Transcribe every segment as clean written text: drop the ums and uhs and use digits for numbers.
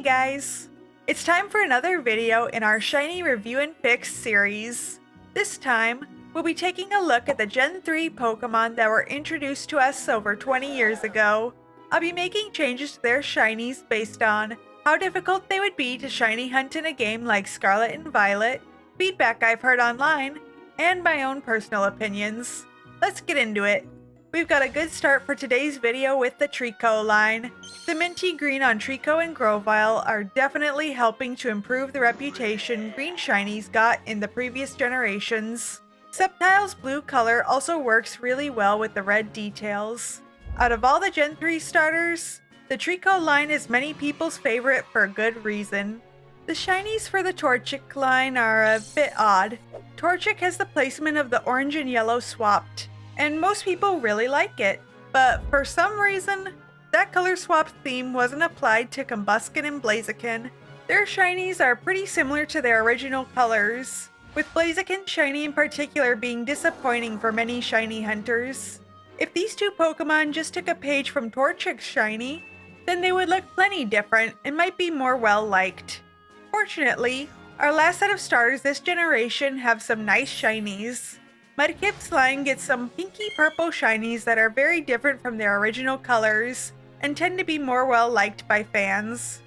guys! It's time for another video in our Shiny Review and Fix series. This time, we'll be taking a look at the Gen 3 Pokemon that were introduced to us over 20 years ago. I'll be making changes to their shinies based on how difficult they would be to shiny hunt in a game like Scarlet and Violet, feedback I've heard online, and my own personal opinions. Let's get into it. We've got a good start for today's video with the Trico line. The minty green on Trico and Grovyle are definitely helping to improve the reputation green shinies got in the previous generations. Sceptile's blue color also works really well with the red details. Out of all the Gen 3 starters, the Trico line is many people's favorite for a good reason. The shinies for the Torchic line are a bit odd. Torchic has the placement of the orange and yellow swapped, and most people really like it. But for some reason, that color swap theme wasn't applied to Combusken and Blaziken. Their shinies are pretty similar to their original colors, with Blaziken shiny in particular being disappointing for many shiny hunters. If these two Pokemon just took a page from Torchic's shiny, then they would look plenty different and might be more well-liked. Fortunately, our last set of starters this generation have some nice shinies. Mudkip's line gets some pinky purple shinies that are very different from their original colors and tend to be more well liked by fans.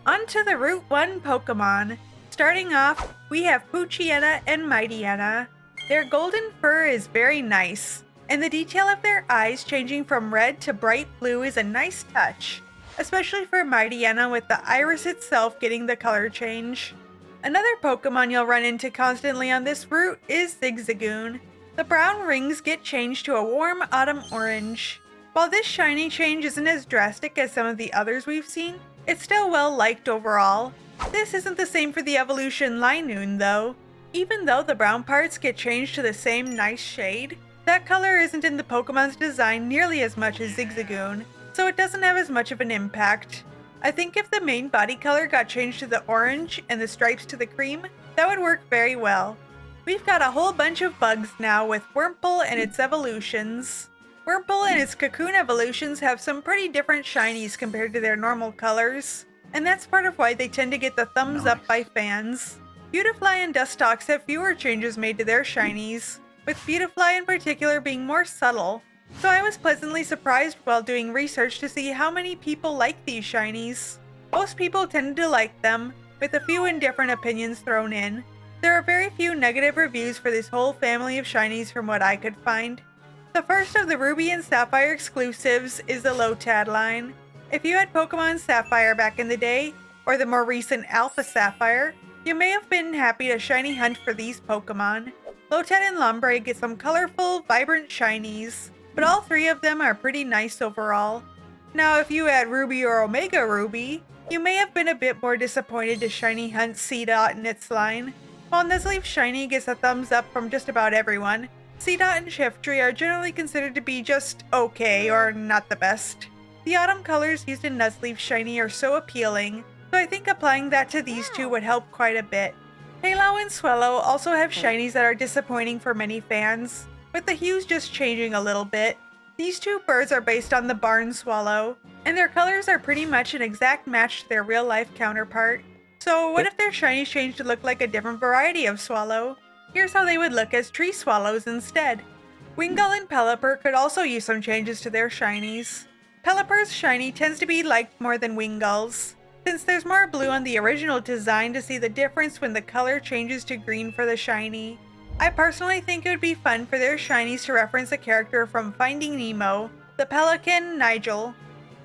On to the Route 1 Pokemon. Starting off, we have Poochyena and Mightyena. Their golden fur is very nice, and the detail of their eyes changing from red to bright blue is a nice touch, especially for Mightyena with the iris itself getting the color change. Another Pokemon you'll run into constantly on this route is Zigzagoon. The brown rings get changed to a warm autumn orange. While this shiny change isn't as drastic as some of the others we've seen, it's still well liked overall. This isn't the same for the evolution Linoon though. Even though the brown parts get changed to the same nice shade, that color isn't in the Pokemon's design nearly as much as Zigzagoon, so it doesn't have as much of an impact. I think if the main body color got changed to the orange and the stripes to the cream, that would work very well. We've got a whole bunch of bugs now with Wurmple and its evolutions. Wurmple and its cocoon evolutions have some pretty different shinies compared to their normal colors, and that's part of why they tend to get the thumbs up by fans. Beautifly and Dustox have fewer changes made to their shinies, with Beautifly in particular being more subtle, so I was pleasantly surprised while doing research to see how many people like these shinies. Most people tended to like them, with a few indifferent opinions thrown in. There are very few negative reviews for this whole family of shinies from what I could find. The first of the Ruby and Sapphire exclusives is the Lotad line. If you had Pokemon Sapphire back in the day, or the more recent Alpha Sapphire, you may have been happy to shiny hunt for these Pokemon. Lotad and Lombre get some colorful, vibrant shinies, but all three of them are pretty nice overall. Now if you had Ruby or Omega Ruby, you may have been a bit more disappointed to shiny hunt Seedot and its line. While Nuzleaf Shiny gets a thumbs up from just about everyone, Seedot and Shiftry are generally considered to be just okay or not the best. The autumn colors used in Nuzleaf Shiny are so appealing, so I think applying that to these two would help quite a bit. Halo and Swellow also have shinies that are disappointing for many fans, with the hues just changing a little bit. These two birds are based on the barn swallow, and their colors are pretty much an exact match to their real-life counterpart. So what if their shinies changed to look like a different variety of swallow? Here's how they would look as tree swallows instead. Wingull and Pelipper could also use some changes to their shinies. Pelipper's shiny tends to be liked more than Wingull's, since there's more blue on the original design to see the difference when the color changes to green for the shiny. I personally think it would be fun for their shinies to reference a character from Finding Nemo, the pelican Nigel.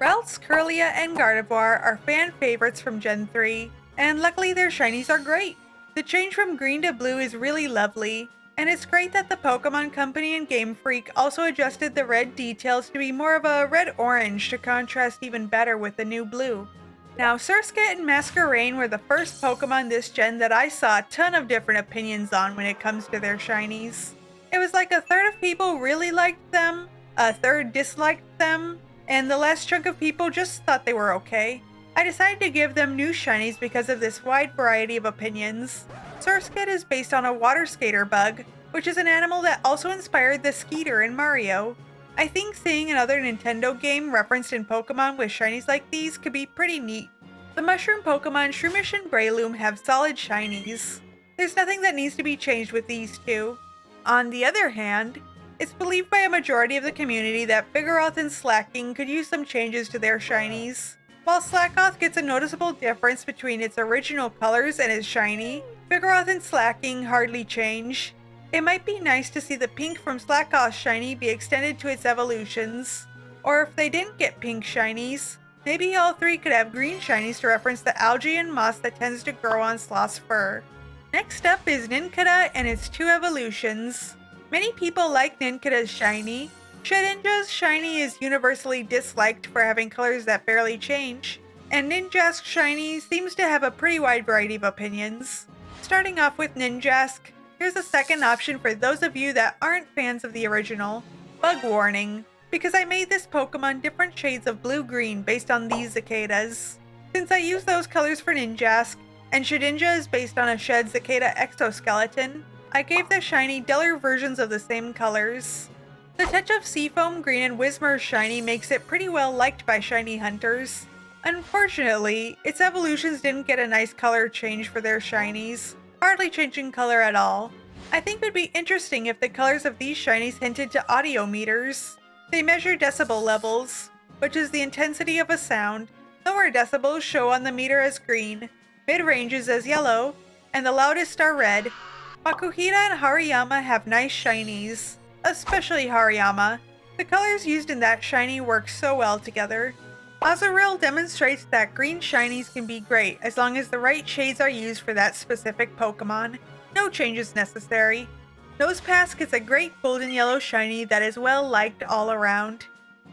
Ralts, Curlia, and Gardevoir are fan favorites from Gen 3, and luckily their shinies are great. The change from green to blue is really lovely, and it's great that the Pokemon Company and Game Freak also adjusted the red details to be more of a red-orange to contrast even better with the new blue. Now, Surskit and Masquerain were the first Pokemon this gen that I saw a ton of different opinions on when it comes to their shinies. It was like a third of people really liked them, a third disliked them, and the last chunk of people just thought they were okay. I decided to give them new shinies because of this wide variety of opinions. Surskit is based on a water skater bug, which is an animal that also inspired the Skeeter in Mario. I think seeing another Nintendo game referenced in Pokemon with shinies like these could be pretty neat. The mushroom Pokemon Shroomish and Breloom have solid shinies. There's nothing that needs to be changed with these two. On the other hand, it's believed by a majority of the community that Vigoroth and Slacking could use some changes to their shinies. While Slackoth gets a noticeable difference between its original colors and its shiny, Vigoroth and Slacking hardly change. It might be nice to see the pink from Slackoth's shiny be extended to its evolutions. Or if they didn't get pink shinies, maybe all three could have green shinies to reference the algae and moss that tends to grow on Sloth's fur. Next up is Nincada and its two evolutions. Many people like Nincada's shiny. Shedinja's shiny is universally disliked for having colors that barely change, and Ninjask's shiny seems to have a pretty wide variety of opinions. Starting off with Ninjask, here's a second option for those of you that aren't fans of the original. Bug warning, because I made this Pokemon different shades of blue-green based on these cicadas. Since I used those colors for Ninjask, and Shedinja is based on a shed cicada exoskeleton, I gave the shiny duller versions of the same colors. The touch of Seafoam Green and Whismer's shiny makes it pretty well liked by shiny hunters. Unfortunately, its evolutions didn't get a nice color change for their shinies, hardly changing color at all. I think it would be interesting if the colors of these shinies hinted to audio meters. They measure decibel levels, which is the intensity of a sound. Lower decibels show on the meter as green, mid-ranges as yellow, and the loudest are red. Makuhita and Hariyama have nice shinies, especially Hariyama. The colors used in that shiny work so well together. Azurill demonstrates that green shinies can be great as long as the right shades are used for that specific Pokemon. No changes necessary. Nosepass gets a great golden yellow shiny that is well liked all around.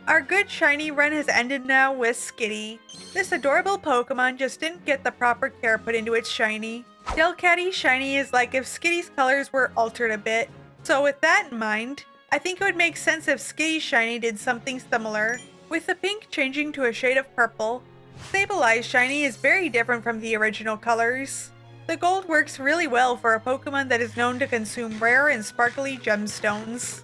Our good shiny run has ended now with Skitty. This adorable Pokemon just didn't get the proper care put into its shiny. Delcatty's shiny is like if Skitty's colors were altered a bit. So with that in mind, I think it would make sense if Skitty's shiny did something similar, with the pink changing to a shade of purple. Sableye shiny is very different from the original colors. The gold works really well for a Pokemon that is known to consume rare and sparkly gemstones.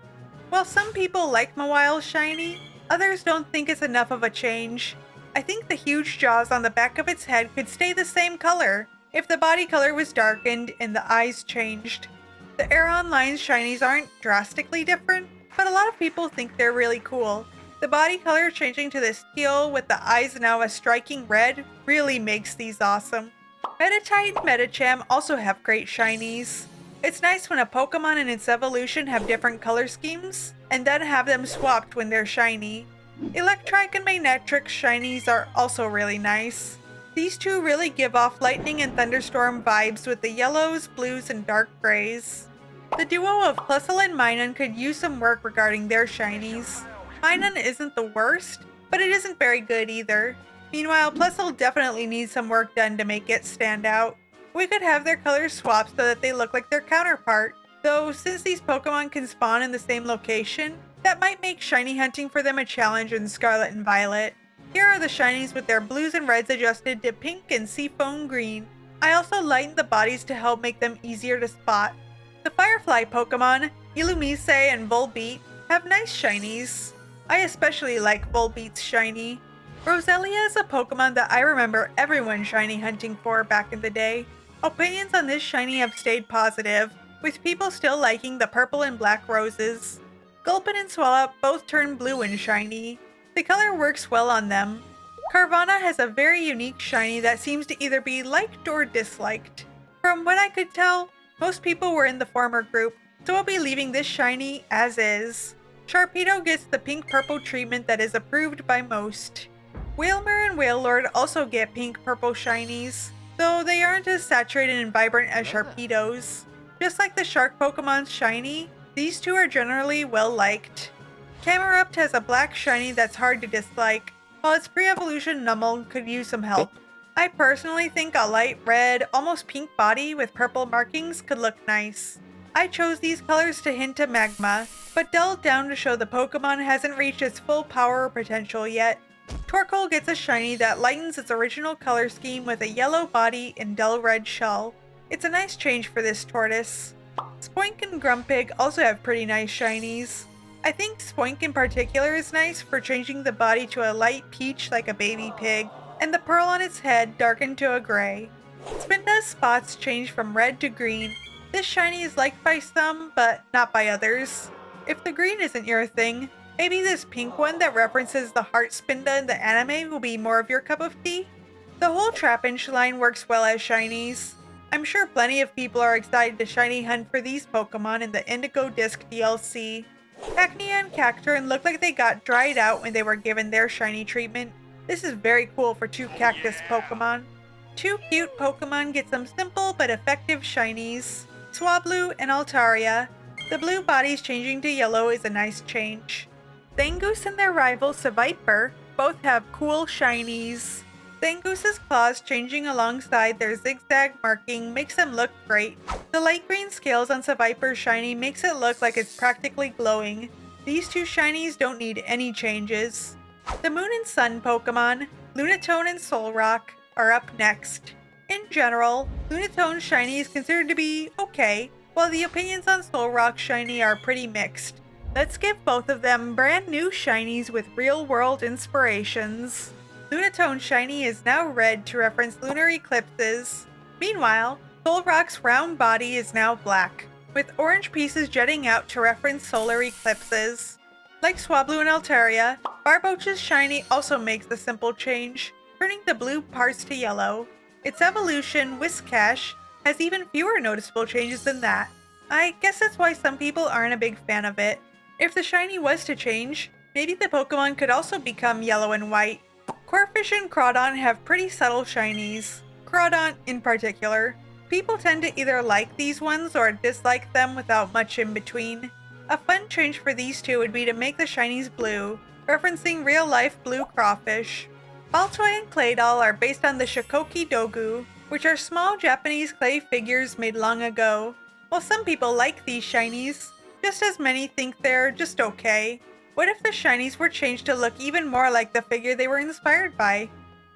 While some people like Mawile's shiny, others don't think it's enough of a change. I think the huge jaws on the back of its head could stay the same color if the body color was darkened and the eyes changed. The Aeron Line's shinies aren't drastically different, but a lot of people think they're really cool. The body color changing to this teal with the eyes now a striking red really makes these awesome. Meditite and Medicham also have great shinies. It's nice when a Pokemon and its evolution have different color schemes, and then have them swapped when they're shiny. Electrike and Manectric's shinies are also really nice. These two really give off lightning and thunderstorm vibes with the yellows, blues, and dark grays. The duo of Plusle and Minun could use some work regarding their shinies. Minun isn't the worst, but it isn't very good either. Meanwhile, Plusle definitely needs some work done to make it stand out. We could have their colors swapped so that they look like their counterpart, though since these Pokemon can spawn in the same location, that might make shiny hunting for them a challenge in Scarlet and Violet. Here are the shinies with their blues and reds adjusted to pink and Seafoam Green. I also lightened the bodies to help make them easier to spot. The Firefly Pokemon, Illumise and Volbeat, have nice shinies. I especially like Volbeat's shiny. Roselia is a Pokemon that I remember everyone shiny hunting for back in the day. Opinions on this shiny have stayed positive, with people still liking the purple and black roses. Gulpin and Swallow both turn blue and shiny. The color works well on them. Carvana has a very unique shiny that seems to either be liked or disliked. From what I could tell, most people were in the former group, so I'll be leaving this shiny as is. Sharpedo gets the pink-purple treatment that is approved by most. Wailmer and Wailord also get pink-purple shinies, though they aren't as saturated and vibrant as Sharpedo's. Just like the shark Pokemon's shiny, these two are generally well liked. Camerupt has a black shiny that's hard to dislike, while its pre-evolution Numel could use some help. I personally think a light red, almost pink body with purple markings could look nice. I chose these colors to hint to Magma, but dulled down to show the Pokemon hasn't reached its full power or potential yet. Torkoal gets a shiny that lightens its original color scheme with a yellow body and dull red shell. It's a nice change for this tortoise. Spoink and Grumpig also have pretty nice shinies. I think Spoink in particular is nice for changing the body to a light peach like a baby pig. and the pearl on its head darkened to a gray. Spinda's spots changed from red to green. This shiny is liked by some, but not by others. If the green isn't your thing, maybe this pink one that references the heart Spinda in the anime will be more of your cup of tea? The whole Trapinch line works well as shinies. I'm sure plenty of people are excited to shiny hunt for these Pokemon in the Indigo Disc DLC. Cacnea and Cacturne look like they got dried out when they were given their shiny treatment. This is very cool for two cactus Pokemon. Two cute Pokemon get some simple but effective shinies. Swablu and Altaria. The blue bodies changing to yellow is a nice change. Zangoose and their rival Seviper both have cool shinies. Zangoose's claws changing alongside their zigzag marking makes them look great. The light green scales on Seviper's shiny makes it look like it's practically glowing. These two shinies don't need any changes. The Moon and Sun Pokemon, Lunatone and Solrock, are up next. In general, Lunatone's shiny is considered to be okay, while the opinions on Solrock's shiny are pretty mixed. Let's give both of them brand new shinies with real-world inspirations. Lunatone's shiny is now red to reference lunar eclipses. Meanwhile, Solrock's round body is now black, with orange pieces jutting out to reference solar eclipses. Like Swablu and Altaria, Barboach's shiny also makes the simple change, turning the blue parts to yellow. Its evolution, Whiscash, has even fewer noticeable changes than that. I guess that's why some people aren't a big fan of it. If the shiny was to change, maybe the Pokemon could also become yellow and white. Corphish and Crawdon have pretty subtle shinies. Crawdon in particular. People tend to either like these ones or dislike them without much in between. A fun change for these two would be to make the shinies blue, referencing real-life blue crawfish. Baltoy and Claydol are based on the Shikoki Dogu, which are small Japanese clay figures made long ago. While some people like these shinies, just as many think they're just okay. What if the shinies were changed to look even more like the figure they were inspired by?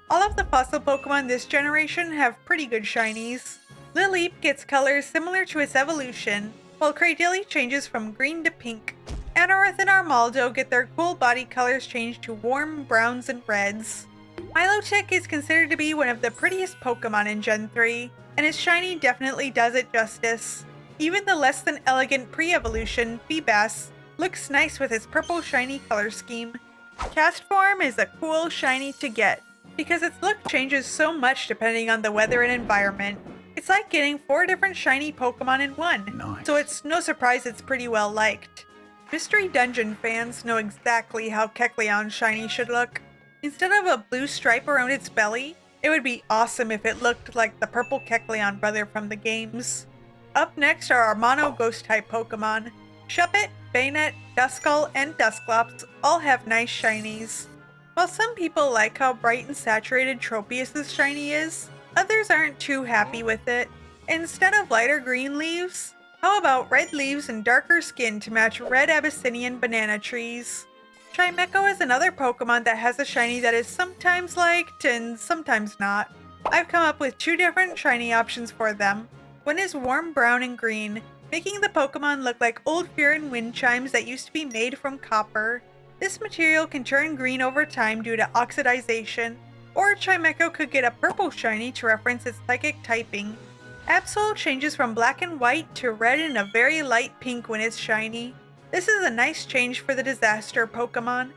All of the fossil Pokemon this generation have pretty good shinies. Lileep gets colors similar to its evolution, while Cradily changes from green to pink. Anorith and Armaldo get their cool body colors changed to warm browns and reds. Milotic is considered to be one of the prettiest Pokemon in Gen 3, and its shiny definitely does it justice. Even the less than elegant pre-evolution, Feebas, looks nice with its purple shiny color scheme. Castform is a cool shiny to get, because its look changes so much depending on the weather and environment. It's like getting 4 different shiny Pokemon in one, Nice. so it's no surprise it's pretty well liked. Mystery Dungeon fans know exactly how Kecleon's shiny should look. Instead of a blue stripe around its belly, it would be awesome if it looked like the purple Kecleon brother from the games. Up next are our mono ghost-type Pokemon. Shuppet, Bayonet, Duskull, and Dusclops all have nice shinies. While some people like how bright and saturated Tropius's shiny is, others aren't too happy with it. Instead of lighter green leaves, how about red leaves and darker skin to match red Abyssinian banana trees? Chimecho is another Pokemon that has a shiny that is sometimes liked and sometimes not. I've come up with 2 different shiny options for them. One is warm brown and green, making the Pokemon look like old Furin wind chimes that used to be made from copper. This material can turn green over time due to oxidization, or Chimecho could get a purple shiny to reference its psychic typing. Absol changes from black and white to red and a very light pink when it's shiny. This is a nice change for the disaster Pokemon.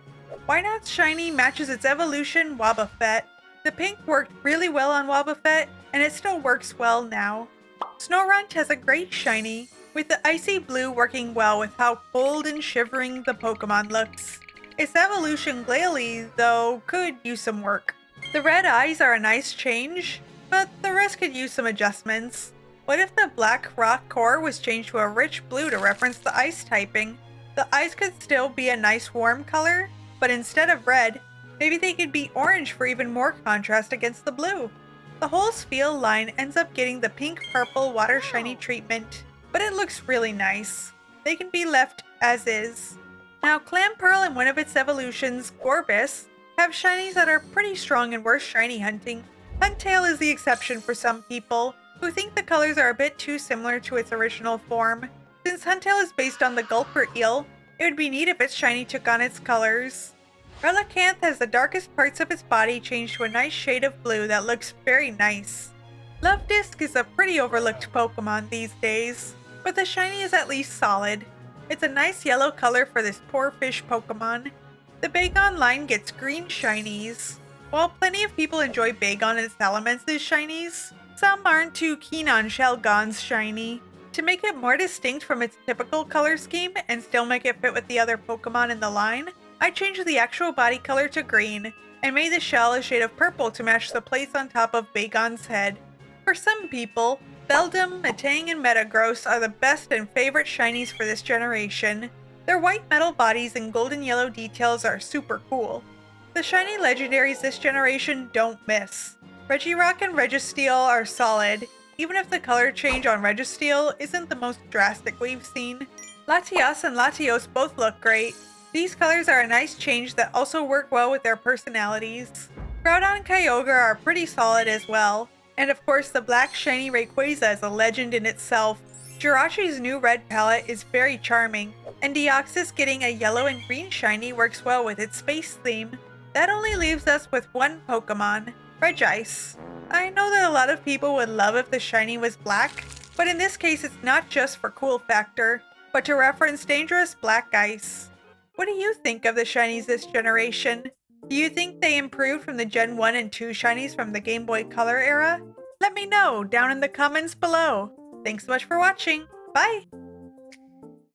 Wynaut's shiny matches its evolution, Wobbuffet. The pink worked really well on Wobbuffet, and it still works well now. Snorunt has a great shiny, with the icy blue working well with how cold and shivering the Pokemon looks. Its evolution Glalie, though, could use some work. The red eyes are a nice change, but the rest could use some adjustments. What if the black rock core was changed to a rich blue to reference the ice typing? The eyes could still be a nice warm color, but instead of red, maybe they could be orange for even more contrast against the blue. The whole Spheal line ends up getting the pink-purple water shiny treatment, but it looks really nice. They can be left as is. Now Clamperl and one of its evolutions, Gorbis, have shinies that are pretty strong and worth shiny hunting. Huntail is the exception for some people, who think the colors are a bit too similar to its original form. Since Huntail is based on the Gulper eel, it would be neat if its shiny took on its colors. Relicanth has the darkest parts of its body changed to a nice shade of blue that looks very nice. Love-Disc is a pretty overlooked Pokemon these days, but the shiny is at least solid. It's a nice yellow color for this poor fish Pokemon. The Bagon line gets green shinies. While plenty of people enjoy Bagon and Salamence shinies, some aren't too keen on Shelgon's shiny. To make it more distinct from its typical color scheme and still make it fit with the other Pokemon in the line, I changed the actual body color to green, and made the shell a shade of purple to match the place on top of Bagon's head. For some people, Beldum, Metang, and Metagross are the best and favorite shinies for this generation. Their white metal bodies and golden yellow details are super cool. The shiny legendaries this generation don't miss. Regirock and Registeel are solid, even if the color change on Registeel isn't the most drastic we've seen. Latias and Latios both look great. These colors are a nice change that also work well with their personalities. Groudon and Kyogre are pretty solid as well. And of course the black shiny Rayquaza is a legend in itself. Jirachi's new red palette is very charming, and Deoxys getting a yellow and green shiny works well with its space theme. That only leaves us with one Pokemon, Regice. I know that a lot of people would love if the shiny was black, but in this case it's not just for cool factor, but to reference dangerous black ice. What do you think of the shinies this generation? Do you think they improved from the Gen 1 and 2 shinies from the Game Boy Color era? Let me know down in the comments below. Thanks so much for watching. Bye!